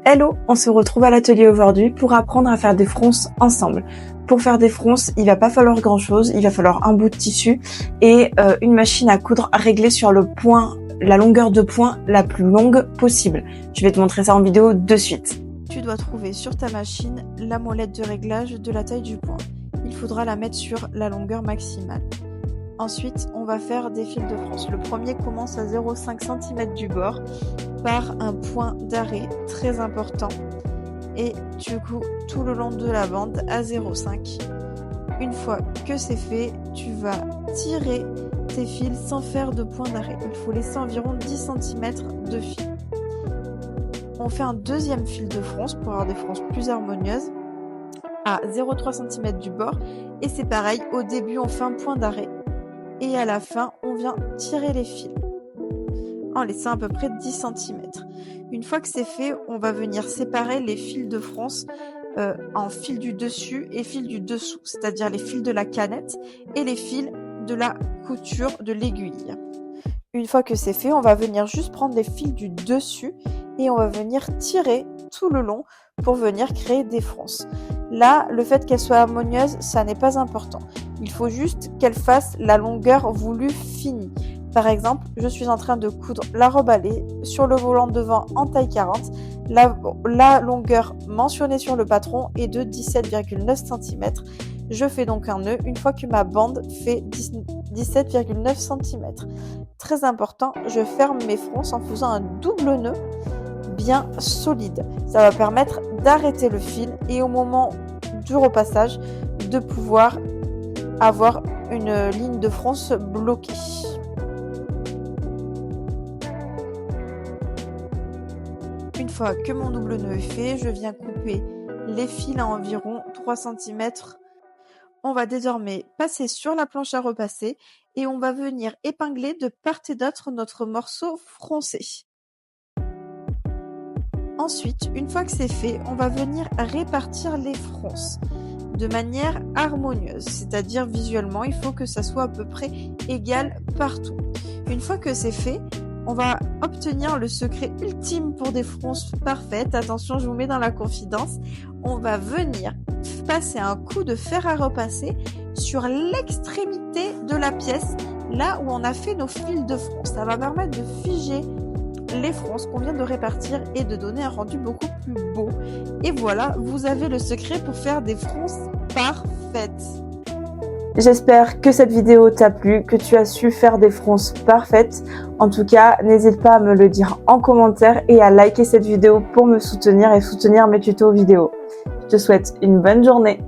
Hello, on se retrouve à l'atelier aujourd'hui pour apprendre à faire des fronces ensemble. Pour faire des fronces, il va pas falloir grand chose, il va falloir un bout de tissu et une machine à coudre réglée sur le point, la longueur de point la plus longue possible. Je vais te montrer ça en vidéo de suite. Tu dois trouver sur ta machine la molette de réglage de la taille du point. Il faudra la mettre sur la longueur maximale. Ensuite, on va faire des fils de fronce. Le premier commence à 0,5 cm du bord par un point d'arrêt très important et tu couds tout le long de la bande à 0,5. Une fois que c'est fait, tu vas tirer tes fils sans faire de point d'arrêt. Il faut laisser environ 10 cm de fil. On fait un deuxième fil de fronce pour avoir des fronces plus harmonieuses à 0,3 cm du bord et c'est pareil, au début on fait un point d'arrêt et à la fin on vient tirer les fils en laissant à peu près 10 cm. Une fois que c'est fait, on va venir séparer les fils de fronce en fils du dessus et fils du dessous, c'est-à-dire les fils de la canette et les fils de la couture de l'aiguille. Une fois que c'est fait, on va venir juste prendre les fils du dessus et on va venir tirer tout le long pour venir créer des fronces. Là, le fait qu'elle soit harmonieuse, ça n'est pas important. Il faut juste qu'elle fasse la longueur voulue finie. Par exemple, je suis en train de coudre la robe à lait sur le volant devant en taille 40. La longueur mentionnée sur le patron est de 17,9 cm. Je fais donc un nœud une fois que ma bande fait 17,9 cm. Très important, je ferme mes fronces en faisant un double nœud bien solide. Ça va permettre d'arrêter le fil et au moment du repassage, de pouvoir avoir une ligne de fronce bloquée. Une fois que mon double nœud est fait, je viens couper les fils à environ 3 cm. On va désormais passer sur la planche à repasser et on va venir épingler de part et d'autre notre morceau froncé. Ensuite, une fois que c'est fait, on va venir répartir les fronces de manière harmonieuse, c'est-à-dire visuellement, il faut que ça soit à peu près égal partout. Une fois que c'est fait, on va obtenir le secret ultime pour des fronces parfaites. Attention, je vous mets dans la confidence. On va venir passer un coup de fer à repasser sur l'extrémité de la pièce, là où on a fait nos fils de fronce. Ça va permettre de figer les fronces qu'on vient de répartir et de donner un rendu beaucoup plus beau. Et voilà, vous avez le secret pour faire des fronces parfaites. J'espère que cette vidéo t'a plu, que tu as su faire des fronces parfaites. En tout cas, n'hésite pas à me le dire en commentaire et à liker cette vidéo pour me soutenir et soutenir mes tutos vidéo. Je te souhaite une bonne journée.